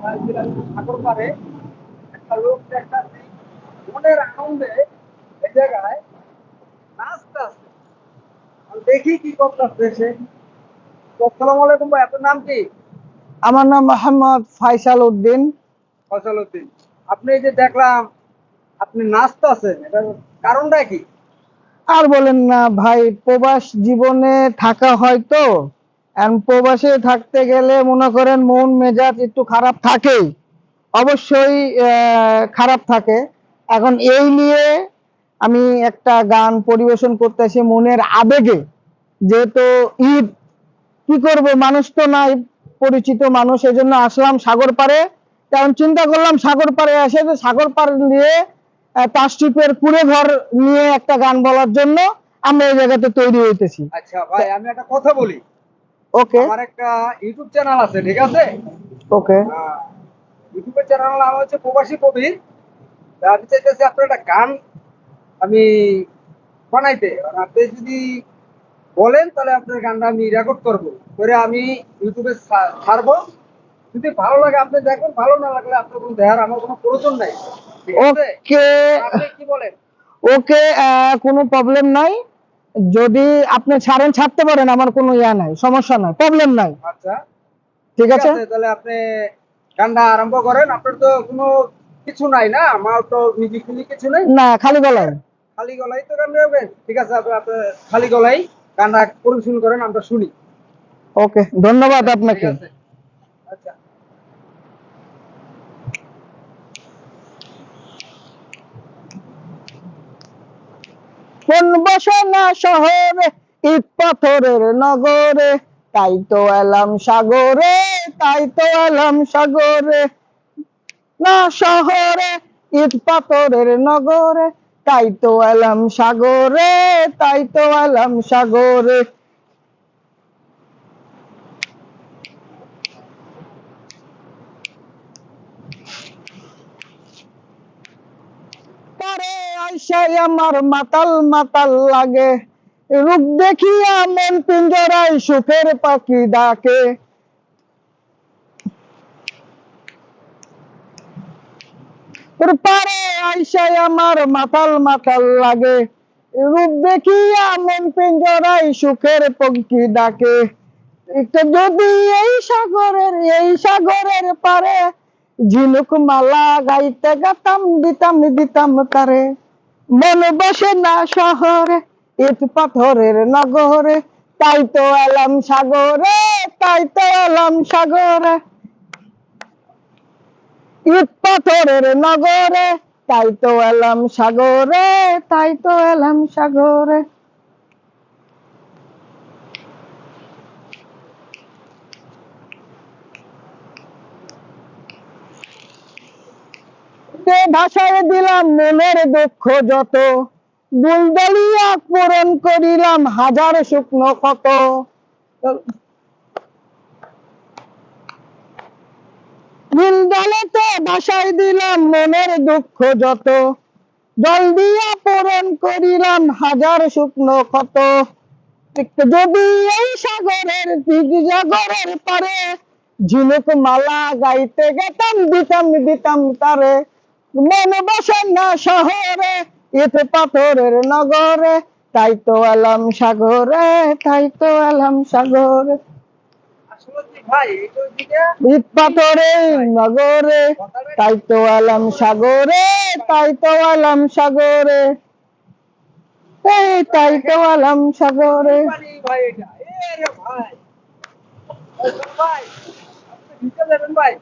সাগর পারে একটা লোক দেখতাছি মনের আনন্দে এই জায়গায় নাচতেছে। দেখি কি করতেছে সে। তো আসসালামু আলাইকুম ভাই, আপনার নাম কি? আমার নাম মোহাম্মদ ফয়সাল উদ্দিন। ফয়সাল উদ্দিন। আপনি এই যে দেখলাম আপনি নাচতেছেন, এটার কারণটা কি? আর বলেন না ভাই, প্রবাস জীবনে থাকা হয়তো, এখন প্রবাসে থাকতে গেলে মনে করেন মন মেজাজ একটু খারাপ থাকেই, অবশ্যই খারাপ থাকে। এখন এই নিয়ে আমি একটা গান পরিবেশন করতেছি মনের আবেগে। যেহেতু ঈদ, কি করব, মানুষ তো নাই, পরিচিত মানুষ, এই জন্য আসলাম সাগর পাড়ে। তখন চিন্তা করলাম সাগর পাড়ে এসে যে সাগর পাড় নিয়ে তাস্টিপের কুড়ে ঘর নিয়ে একটা গান বলার জন্য আমরা এই জায়গাতে তৈরি হইতেছি। আচ্ছা ভাই, আমি একটা কথা বলি। ওকে। আমার একটা ইউটিউব চ্যানেল আছে, ঠিক আছে? ওকে। ইউটিউবের চ্যানেল নাম হচ্ছে প্রবাসী কবির। তা আমি চাইতেছি আপনার একটা গান আমি বানাইতে, আর আপনি যদি বলেন তাহলে আপনার গানটা আমি রেকর্ড করবো, করে আমি ইউটিউবে ছাড়বো। যদি ভালো লাগে আপনি দেখবেন, ভালো না লাগলে আপনার কোনো দেখার আমার কোনো প্রয়োজন নাই, ঠিক আছে? ওকে। আপনি কি বলেন? ওকে, কোনো প্রবলেম নাই। যদি আপনি ছাড়েন, ছাড়তে পারেন, আমার কোনো ইয়া নাই, সমস্যা নাই, প্রবলেম নাই। আচ্ছা, ঠিক ঠিক আছে। আছে, তাহলে আপনি গানটা আরম্ভ করেন। আপনার তো কোনো কিছু নাই না, আমার তো মিউজিক ফিউজিক কিছু নাই, না, খালি গলায়। খালি গলায় তো গান গাবেন। ঠিক আছে, আপনি খালি গলায় গানটা পরিবেশন করেন, আমরা শুনি। ওকে, ধন্যবাদ ঠিক আপনাকে। আছে। আচ্ছা। কোন বসে না শহরে, ইট পাথরের নগরে, তাই তো এলাম সাগরে, তাই তো এলাম সাগরে। না শহরে, ইট পাথরের নগরে, তাই তো এলাম সাগরে, তাই তো এলাম সাগরে। পারে আইসাই আমার মাতাল মাতাল লাগে, রূপ দেখিয়া মন পিঞ্জরায় সুখের পাখি ডাকে। তোর পারে আইসাই আমার মাতাল মাতাল লাগে, রূপ দেখিয়া মন পিঞ্জরায় সুখের পঙ্কি ডাকে। একটু যদি এই সাগরের পারে ঝিনুক মালা গাইতে গাতাম, দিতাম দিতাম তারে। মন বসে না শহরে, ইট পাথরের নগরে, তাই তো এলাম সাগরে, তাই তো এলাম সাগরে। ইট পাথরের নগরে, তাই তো এলাম সাগরে, তাই তো এলাম সাগরে। ভাষায় দিলাম মনের দুঃখ যত, দুলদলিয়া পূরণ করিলাম হাজার শুকনো ক্ষত। নীলদলেতে ভাষায় দিলাম মনের দুঃখ যত, জল দিয়া পূরণ করিলাম হাজার শুকনো ক্ষত। যদি এই সাগরের পারে ঝিনুক মালা গাইতে গেতাম, দিতাম দিতাম তারে। মন বসে না শহরে, ইট পাথরের নগরে, তাই তো এলাম সাগরে, তাই তো এলাম সাগরে। আসলে কি ভাই, এটা ওইদিকে ইট পাথরের নগরে, তাই তো এলাম সাগরে, তাই তো এলাম সাগরে, এই তাই তো এলাম সাগরে। পানি ভাই এটা। এ রে ভাই, ভাই, আপনি ভিতরে যাবেন ভাই।